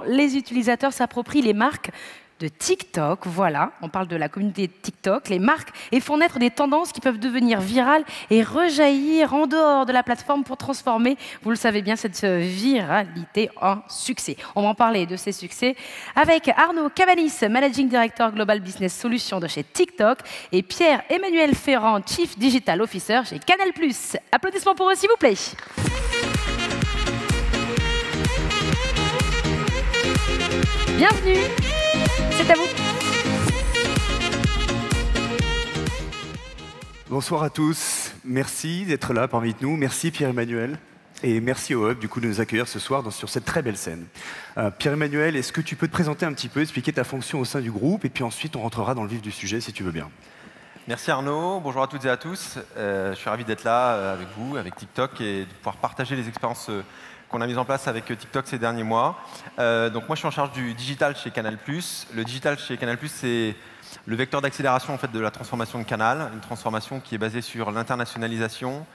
les utilisateurs s'approprient les marques de TikTok, voilà, on parle de la communauté de TikTok, les marques, et font naître des tendances qui peuvent devenir virales et rejaillir en dehors de la plateforme pour transformer, vous le savez bien, cette viralité en succès. On va en parler de ces succès avec Arnaud Cabanis, Managing Director Global Business Solutions de chez TikTok, et Pierre-Emmanuel Ferrand, Chief Digital Officer chez Canal+. Applaudissements pour eux, s'il vous plaît. Bienvenue. C'est à vous. Bonsoir à tous. Merci d'être là parmi nous. Merci Pierre-Emmanuel. Et merci au Hub de nous accueillir ce soir sur cette très belle scène. Pierre-Emmanuel, est-ce que tu peux te présenter un petit peu, expliquer ta fonction au sein du groupe, et puis ensuite on rentrera dans le vif du sujet si tu veux bien. Merci Arnaud. Bonjour à toutes et à tous. Je suis ravi d'être là avec vous, avec TikTok, et de pouvoir partager les expériences qu'on a mis en place avec TikTok ces derniers mois. Donc moi, je suis en charge du digital chez Canal+. Le digital chez Canal+, c'est le vecteur d'accélération en fait, de la transformation de Canal, une transformation qui est basée sur l'internationalisation,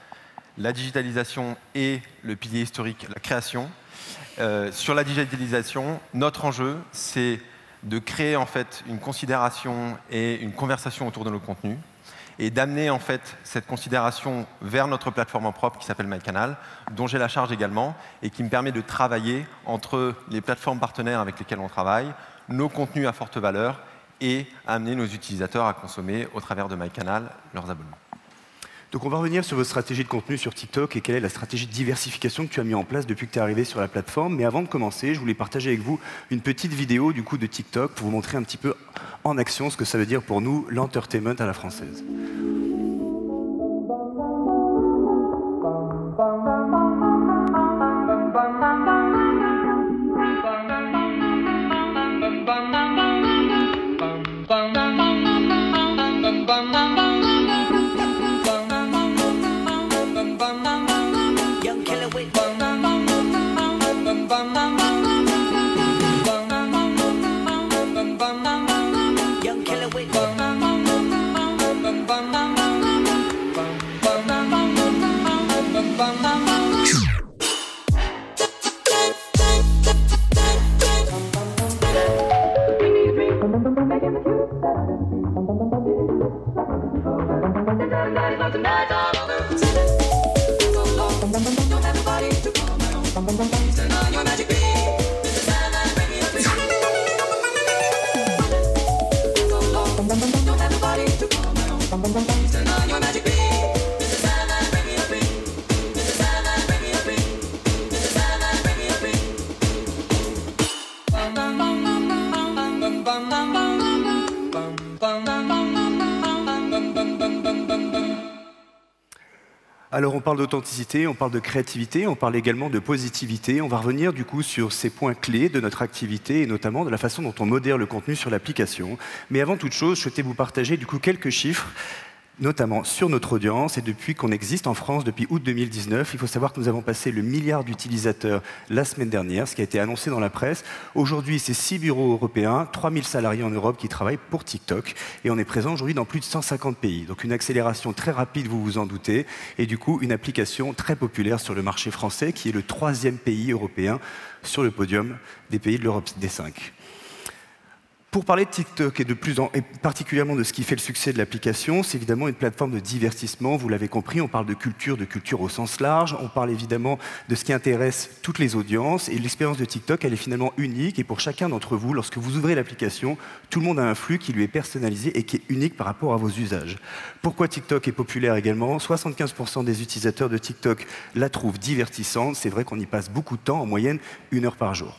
la digitalisation et le pilier historique, la création. Sur la digitalisation, notre enjeu, c'est de créer en fait, une considération et une conversation autour de nos contenus, et d'amener en fait cette considération vers notre plateforme en propre qui s'appelle MyCanal, dont j'ai la charge également, et qui me permet de travailler entre les plateformes partenaires avec lesquelles on travaille, nos contenus à forte valeur, et amener nos utilisateurs à consommer au travers de MyCanal leurs abonnements. Donc on va revenir sur votre stratégie de contenu sur TikTok et quelle est la stratégie de diversification que tu as mis en place depuis que tu es arrivé sur la plateforme. Mais avant de commencer, je voulais partager avec vous une petite vidéo du coup de TikTok pour vous montrer un petit peu en action ce que ça veut dire pour nous l'entertainment à la française. Alors on parle d'authenticité, on parle de créativité, on parle également de positivité. On va revenir du coup sur ces points clés de notre activité et notamment de la façon dont on modère le contenu sur l'application. Mais avant toute chose, je souhaitais vous partager du coup quelques chiffres, notamment sur notre audience. Et depuis qu'on existe en France, depuis août 2019, il faut savoir que nous avons passé le milliard d'utilisateurs la semaine dernière, ce qui a été annoncé dans la presse. Aujourd'hui, c'est 6 bureaux européens, 3000 salariés en Europe qui travaillent pour TikTok. Et on est présent aujourd'hui dans plus de 150 pays. Donc une accélération très rapide, vous vous en doutez. Et du coup, une application très populaire sur le marché français, qui est le 3e pays européen sur le podium des pays de l'Europe des 5. Pour parler de TikTok et particulièrement de ce qui fait le succès de l'application, c'est évidemment une plateforme de divertissement, vous l'avez compris, on parle de culture au sens large, on parle évidemment de ce qui intéresse toutes les audiences, et l'expérience de TikTok, elle est finalement unique, et pour chacun d'entre vous, lorsque vous ouvrez l'application, tout le monde a un flux qui lui est personnalisé et qui est unique par rapport à vos usages. Pourquoi TikTok est populaire également? 75% des utilisateurs de TikTok la trouvent divertissante, c'est vrai qu'on y passe beaucoup de temps, en moyenne 1 heure par jour.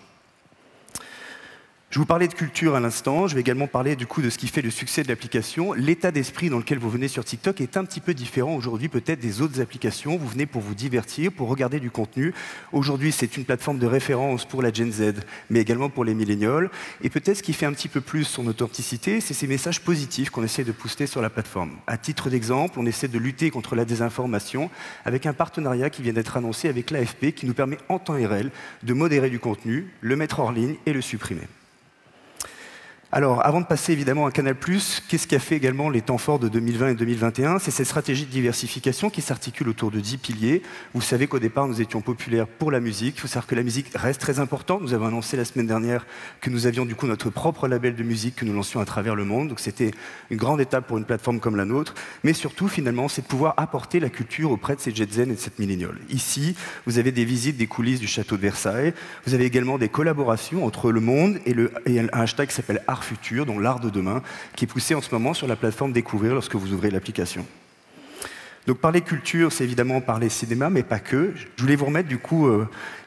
Je vous parlais de culture à l'instant, je vais également parler du coup de ce qui fait le succès de l'application. L'état d'esprit dans lequel vous venez sur TikTok est un petit peu différent aujourd'hui peut-être des autres applications. Vous venez pour vous divertir, pour regarder du contenu. Aujourd'hui, c'est une plateforme de référence pour la Gen Z, mais également pour les millénials. Et peut-être ce qui fait un petit peu plus son authenticité, c'est ces messages positifs qu'on essaie de poster sur la plateforme. À titre d'exemple, on essaie de lutter contre la désinformation avec un partenariat qui vient d'être annoncé avec l'AFP qui nous permet en temps réel de modérer du contenu, le mettre hors ligne et le supprimer. Alors, avant de passer évidemment à Canal+, qu'est-ce qui a fait également les temps forts de 2020 et 2021? C'est cette stratégie de diversification qui s'articule autour de 10 piliers. Vous savez qu'au départ, nous étions populaires pour la musique. Il faut savoir que la musique reste très importante. Nous avons annoncé la semaine dernière que nous avions du coup notre propre label de musique que nous lancions à travers le monde. Donc c'était une grande étape pour une plateforme comme la nôtre. Mais surtout, finalement, c'est de pouvoir apporter la culture auprès de ces jet zen et de cette milléniole. Ici, vous avez des visites des coulisses du château de Versailles. Vous avez également des collaborations entre le monde et un hashtag qui s'appelle Art Futur, donc l'art de demain, qui est poussé en ce moment sur la plateforme Découvrir lorsque vous ouvrez l'application. Donc parler culture, c'est évidemment parler cinéma, mais pas que. Je voulais vous remettre du coup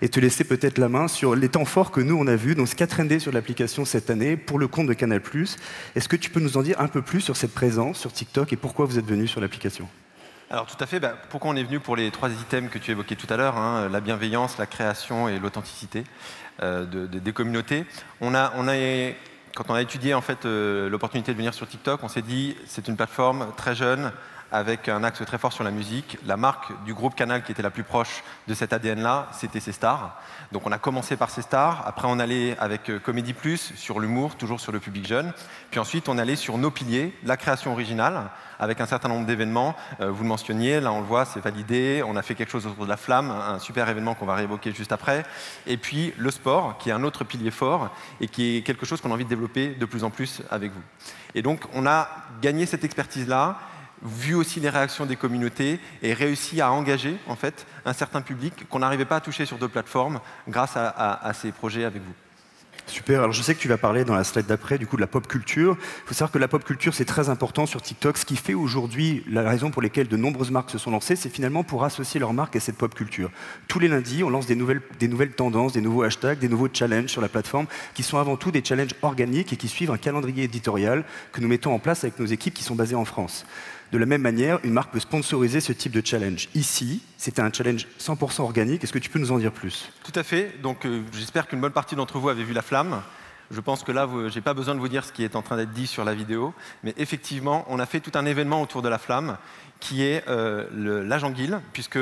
et te laisser peut-être la main sur les temps forts que nous on a vus, donc ce qui a trendé sur l'application cette année pour le compte de Canal+. Est-ce que tu peux nous en dire un peu plus sur cette présence sur TikTok et pourquoi vous êtes venu sur l'application? Alors tout à fait, pourquoi on est venu pour les 3 items que tu évoquais tout à l'heure, hein, la bienveillance, la création et l'authenticité des communautés. Quand on a étudié en fait, l'opportunité de venir sur TikTok, on s'est dit c'est une plateforme très jeune, avec un axe très fort sur la musique. La marque du groupe Canal qui était la plus proche de cet ADN-là, c'était ces stars. Donc on a commencé par ces stars, après on allait avec Comédie Plus, sur l'humour, toujours sur le public jeune. Puis ensuite on allait sur nos piliers, la création originale, avec un certain nombre d'événements. Vous le mentionniez, là on le voit, c'est validé. On a fait quelque chose autour de la flamme, un super événement qu'on va réévoquer juste après. Et puis le sport, qui est un autre pilier fort et qui est quelque chose qu'on a envie de développer de plus en plus avec vous. Et donc on a gagné cette expertise-là, vu aussi les réactions des communautés et réussi à engager en fait, un certain public qu'on n'arrivait pas à toucher sur d'autres plateformes grâce à ces projets avec vous. Super, alors je sais que tu vas parler dans la slide d'après du coup de la pop culture. Il faut savoir que la pop culture c'est très important sur TikTok. Ce qui fait aujourd'hui, la raison pour laquelle de nombreuses marques se sont lancées, c'est finalement pour associer leur marque à cette pop culture. Tous les lundis, on lance des nouvelles tendances, des nouveaux hashtags, des nouveaux challenges sur la plateforme qui sont avant tout des challenges organiques et qui suivent un calendrier éditorial que nous mettons en place avec nos équipes qui sont basées en France. De la même manière, une marque peut sponsoriser ce type de challenge. Ici, c'était un challenge 100% organique. Est-ce que tu peux nous en dire plus? Tout à fait. Donc, j'espère qu'une bonne partie d'entre vous avait vu la flamme. Je pense que là, je n'ai pas besoin de vous dire ce qui est en train d'être dit sur la vidéo. Mais effectivement, on a fait tout un événement autour de la flamme qui est l'Agent Guil, puisque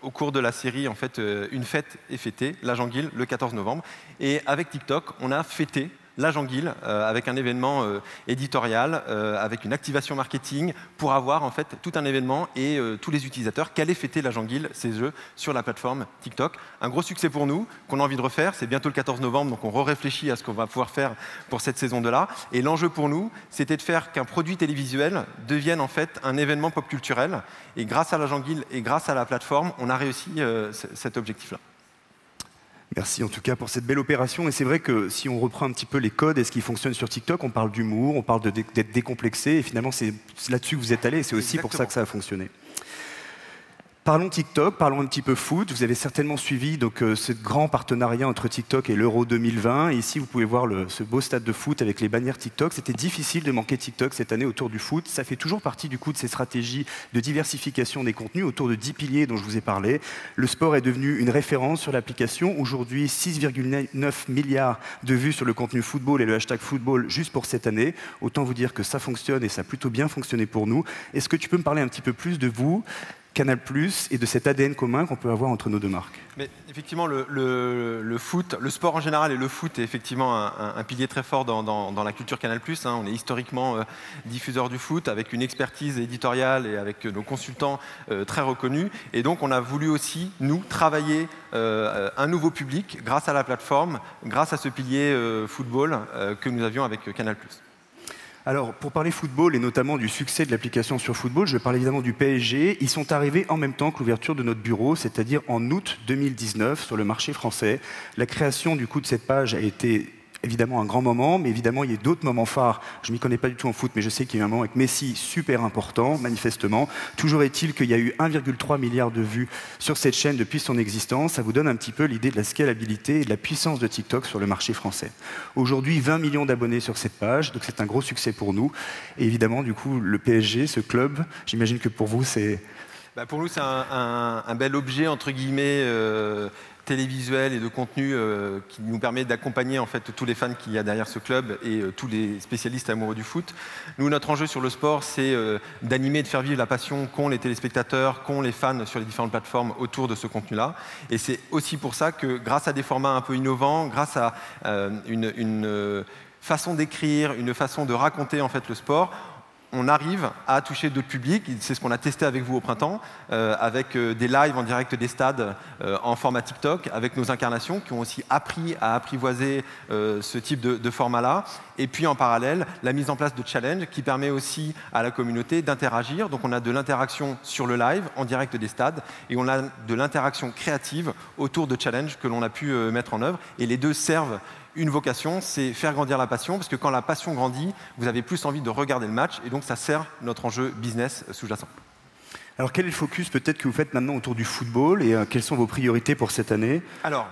au cours de la série, en fait, une fête est fêtée, l'Agent Guil, le 14 novembre. Et avec TikTok, on a fêté l'Agent Guil avec un événement éditorial, avec une activation marketing pour avoir en fait tout un événement et tous les utilisateurs qui allaient fêter l'Agent Guil, ces jeux, sur la plateforme TikTok. Un gros succès pour nous, qu'on a envie de refaire. C'est bientôt le 14 novembre, donc on réfléchit à ce qu'on va pouvoir faire pour cette saison 2-là. Et l'enjeu pour nous, c'était de faire qu'un produit télévisuel devienne en fait un événement pop culturel. Et grâce à l'Agent Guil et grâce à la plateforme, on a réussi cet objectif-là. Merci en tout cas pour cette belle opération. Et c'est vrai que si on reprend un petit peu les codes et ce qui fonctionne sur TikTok, on parle d'humour, on parle d'être décomplexé. Et finalement, c'est là-dessus que vous êtes allé. Et c'est aussi pour ça que ça a fonctionné. Parlons TikTok, parlons un petit peu foot. Vous avez certainement suivi donc, ce grand partenariat entre TikTok et l'Euro 2020. Et ici, vous pouvez voir ce beau stade de foot avec les bannières TikTok. C'était difficile de manquer TikTok cette année autour du foot. Ça fait toujours partie du coup de ces stratégies de diversification des contenus autour de 10 piliers dont je vous ai parlé. Le sport est devenu une référence sur l'application. Aujourd'hui, 6,9 milliards de vues sur le contenu football et le hashtag football juste pour cette année. Autant vous dire que ça fonctionne et ça a plutôt bien fonctionné pour nous. Est-ce que tu peux me parler un petit peu plus de vous, Canal+, et de cet ADN commun qu'on peut avoir entre nos deux marques? Mais effectivement, le foot, le sport en général et le foot est effectivement un pilier très fort dans la culture Canal+. Hein. On est historiquement diffuseur du foot avec une expertise éditoriale et avec nos consultants très reconnus. Et donc, on a voulu aussi, nous, travailler un nouveau public grâce à la plateforme, grâce à ce pilier football que nous avions avec Canal+. Alors, pour parler football et notamment du succès de l'application sur football, je vais parler évidemment du PSG. Ils sont arrivés en même temps que l'ouverture de notre bureau, c'est-à-dire en août 2019 sur le marché français. La création du coup de cette page a été évidemment un grand moment, mais évidemment il y a d'autres moments phares. Je ne m'y connais pas du tout en foot, mais je sais qu'il y a eu un moment avec Messi super important, manifestement. Toujours est-il qu'il y a eu 1,3 milliard de vues sur cette chaîne depuis son existence. Ça vous donne un petit peu l'idée de la scalabilité et de la puissance de TikTok sur le marché français. Aujourd'hui, 20 millions d'abonnés sur cette page, donc c'est un gros succès pour nous. Et évidemment, du coup, le PSG, ce club, j'imagine que pour vous, c'est... Pour nous, c'est un bel objet, entre guillemets, télévisuel et de contenu qui nous permet d'accompagner en fait tous les fans qu'il y a derrière ce club et tous les spécialistes amoureux du foot. Nous, notre enjeu sur le sport, c'est d'animer et de faire vivre la passion qu'ont les téléspectateurs, qu'ont les fans sur les différentes plateformes autour de ce contenu-là. Et c'est aussi pour ça que grâce à des formats un peu innovants, grâce à une façon d'écrire, une façon de raconter en fait le sport, on arrive à toucher d'autres publics. C'est ce qu'on a testé avec vous au printemps, avec des lives en direct des stades en format TikTok, avec nos incarnations qui ont aussi appris à apprivoiser ce type de format-là. Et puis en parallèle, la mise en place de challenges qui permet aussi à la communauté d'interagir. Donc on a de l'interaction sur le live, en direct des stades, et on a de l'interaction créative autour de challenges que l'on a pu mettre en œuvre. Et les deux servent une vocation, c'est faire grandir la passion, parce que quand la passion grandit, vous avez plus envie de regarder le match, et donc ça sert notre enjeu business sous-jacent. Alors quel est le focus peut-être que vous faites maintenant autour du football et quelles sont vos priorités pour cette année? Alors,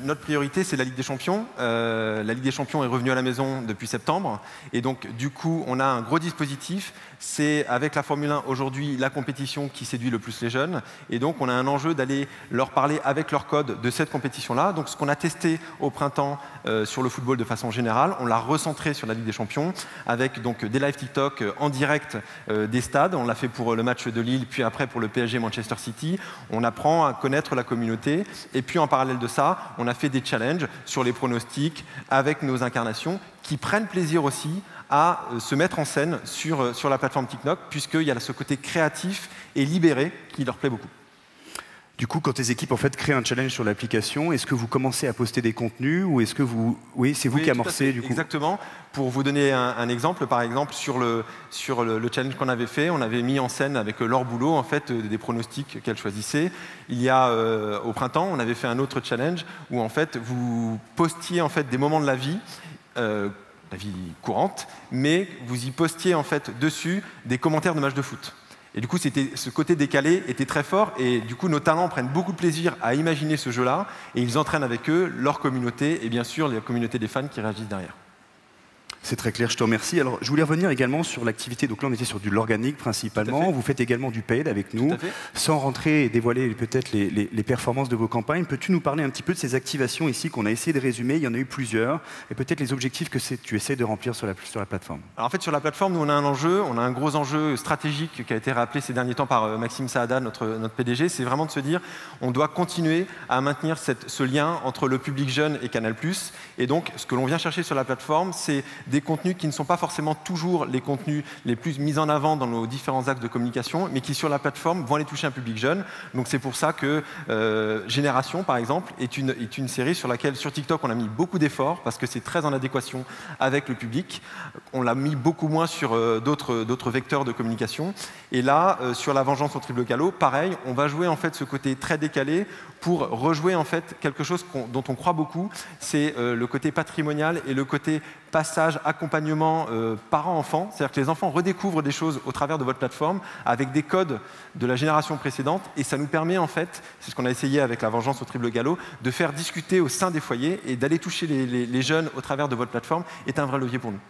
notre priorité, c'est la Ligue des Champions. La Ligue des Champions est revenue à la maison depuis septembre. Et donc, du coup, on a un gros dispositif. C'est, avec la Formule 1, aujourd'hui, la compétition qui séduit le plus les jeunes. Et donc, on a un enjeu d'aller leur parler avec leur code de cette compétition-là. Donc, ce qu'on a testé au printemps sur le football de façon générale, on l'a recentré sur la Ligue des Champions avec donc, des live TikTok en direct des stades. On l'a fait pour le match de Lille, puis après pour le PSG Manchester City. On apprend à connaître la communauté. Et puis, en parallèle de ça, on a fait des challenges sur les pronostics avec nos incarnations qui prennent plaisir aussi à se mettre en scène sur la plateforme TikTok, puisqu'il y a ce côté créatif et libéré qui leur plaît beaucoup. Du coup, quand les équipes en fait, créent un challenge sur l'application, est-ce que vous commencez à poster des contenus ou est-ce que vous... Oui, c'est vous qui amorcez du coup. Exactement. Pour vous donner un exemple, par exemple, sur le challenge qu'on avait fait, on avait mis en scène avec Laure Boulot en fait, des pronostics qu'elle choisissait. Il y a, au printemps, on avait fait un autre challenge où en fait, vous postiez en fait, des moments de la vie courante, mais vous y postiez en fait, dessus des commentaires de matchs de foot. Et du coup, ce côté décalé était très fort et du coup, nos talents prennent beaucoup de plaisir à imaginer ce jeu-là et ils entraînent avec eux leur communauté et bien sûr, la communauté des fans qui réagissent derrière. C'est très clair, je te remercie. Alors, je voulais revenir également sur l'activité. Donc là, on était sur du l'organique principalement. Vous faites également du paid avec nous. Sans rentrer et dévoiler peut-être les performances de vos campagnes, peux-tu nous parler un petit peu de ces activations ici qu'on a essayé de résumer? Il y en a eu plusieurs. Et peut-être les objectifs que tu essaies de remplir sur la plateforme. Alors en fait, sur la plateforme, nous, on a un enjeu. On a un gros enjeu stratégique qui a été rappelé ces derniers temps par Maxime Saada, notre PDG. C'est vraiment de se dire on doit continuer à maintenir ce lien entre le public jeune et Canal+. Et donc, ce que l'on vient chercher sur la plateforme, c'est des contenus qui ne sont pas forcément toujours les contenus les plus mis en avant dans nos différents axes de communication, mais qui sur la plateforme vont aller toucher un public jeune. Donc c'est pour ça que Génération, par exemple, est une série sur laquelle, sur TikTok, on a mis beaucoup d'efforts, parce que c'est très en adéquation avec le public. On l'a mis beaucoup moins sur d'autres vecteurs de communication. Et là, sur La Vengeance au triple galop, pareil, on va jouer en fait ce côté très décalé pour rejouer en fait quelque chose dont on croit beaucoup, c'est le côté patrimonial et le côté passage, accompagnement parents-enfants. C'est-à-dire que les enfants redécouvrent des choses au travers de votre plateforme avec des codes de la génération précédente et ça nous permet en fait, c'est ce qu'on a essayé avec La Vengeance au triple galop, de faire discuter au sein des foyers et d'aller toucher les jeunes au travers de votre plateforme est un vrai levier pour nous.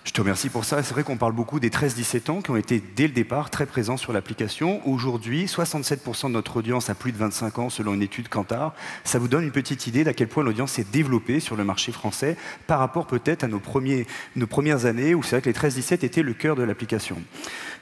Je te remercie pour ça. C'est vrai qu'on parle beaucoup des 13-17 ans qui ont été dès le départ très présents sur l'application. Aujourd'hui, 67% de notre audience a plus de 25 ans selon une étude Kantar. Ça vous donne une petite idée d'à quel point l'audience s'est développée sur le marché français par rapport peut-être à nos premières années où c'est vrai que les 13-17 étaient le cœur de l'application.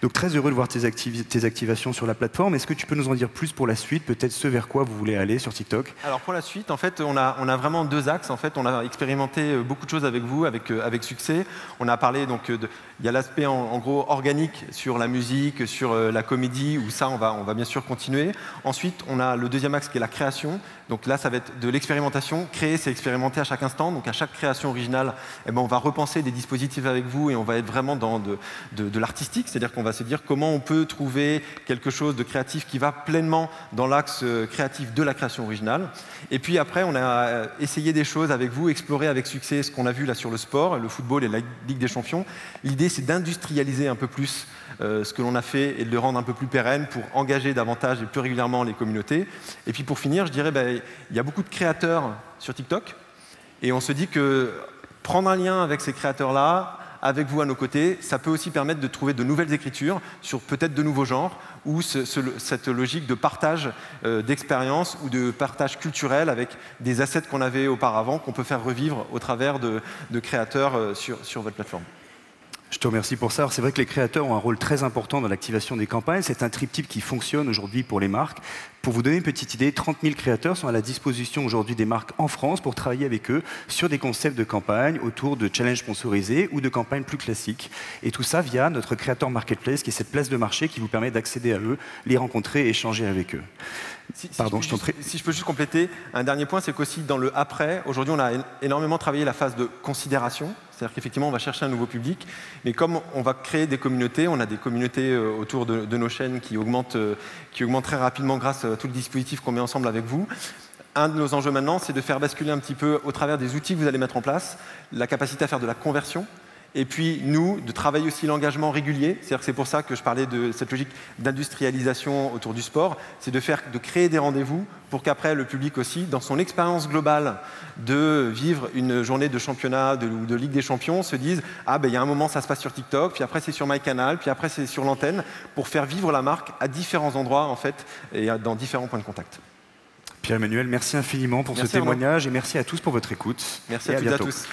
Donc très heureux de voir tes activations sur la plateforme. Est-ce que tu peux nous en dire plus pour la suite, peut-être ce vers quoi vous voulez aller sur TikTok? Alors pour la suite, en fait, on a vraiment deux axes. En fait, on a expérimenté beaucoup de choses avec vous, avec succès. On a parlé donc il y a l'aspect en gros organique sur la musique, sur la comédie, où ça on va bien sûr continuer. Ensuite, on a le deuxième axe qui est la création. Donc là, ça va être de l'expérimentation. Créer, c'est expérimenter à chaque instant. Donc à chaque création originale, eh ben, on va repenser des dispositifs avec vous et on va être vraiment dans de l'artistique. C'est-à-dire qu'on va se dire comment on peut trouver quelque chose de créatif qui va pleinement dans l'axe créatif de la création originale. Et puis après, on a essayé des choses avec vous, exploré avec succès ce qu'on a vu là sur le sport, le football et la Ligue des Champions. L'idée, c'est d'industrialiser un peu plus ce que l'on a fait et de le rendre un peu plus pérenne pour engager davantage et plus régulièrement les communautés. Et puis pour finir, je dirais, il y a beaucoup de créateurs sur TikTok et on se dit que prendre un lien avec ces créateurs-là, avec vous à nos côtés, ça peut aussi permettre de trouver de nouvelles écritures sur peut-être de nouveaux genres ou cette logique de partage d'expérience ou de partage culturel avec des assets qu'on avait auparavant qu'on peut faire revivre au travers de créateurs sur votre plateforme. Je te remercie pour ça. C'est vrai que les créateurs ont un rôle très important dans l'activation des campagnes. C'est un triptyque qui fonctionne aujourd'hui pour les marques. Pour vous donner une petite idée, 30 000 créateurs sont à la disposition aujourd'hui des marques en France pour travailler avec eux sur des concepts de campagne autour de challenges sponsorisés ou de campagnes plus classiques. Et tout ça via notre Creator Marketplace, qui est cette place de marché qui vous permet d'accéder à eux, les rencontrer et échanger avec eux. Si je peux juste compléter, un dernier point, c'est qu'aussi dans le après, aujourd'hui on a énormément travaillé la phase de considération, c'est-à-dire qu'effectivement on va chercher un nouveau public, mais comme on va créer des communautés, on a des communautés autour de nos chaînes qui augmentent très rapidement grâce à tout le dispositif qu'on met ensemble avec vous. Un de nos enjeux maintenant, c'est de faire basculer un petit peu au travers des outils que vous allez mettre en place, la capacité à faire de la conversion. Et puis, nous, de travailler aussi l'engagement régulier. C'est-à-dire que c'est pour ça que je parlais de cette logique d'industrialisation autour du sport. C'est de créer des rendez-vous pour qu'après, le public aussi, dans son expérience globale de vivre une journée de championnat ou de Ligue des Champions, se dise « Ah, ben, il y a un moment, ça se passe sur TikTok, puis après, c'est sur MyCanal, puis après, c'est sur l'antenne », pour faire vivre la marque à différents endroits, en fait, et dans différents points de contact. Pierre-Emmanuel, merci infiniment pour ce témoignage et merci à tous pour votre écoute. Merci à toutes et à tous.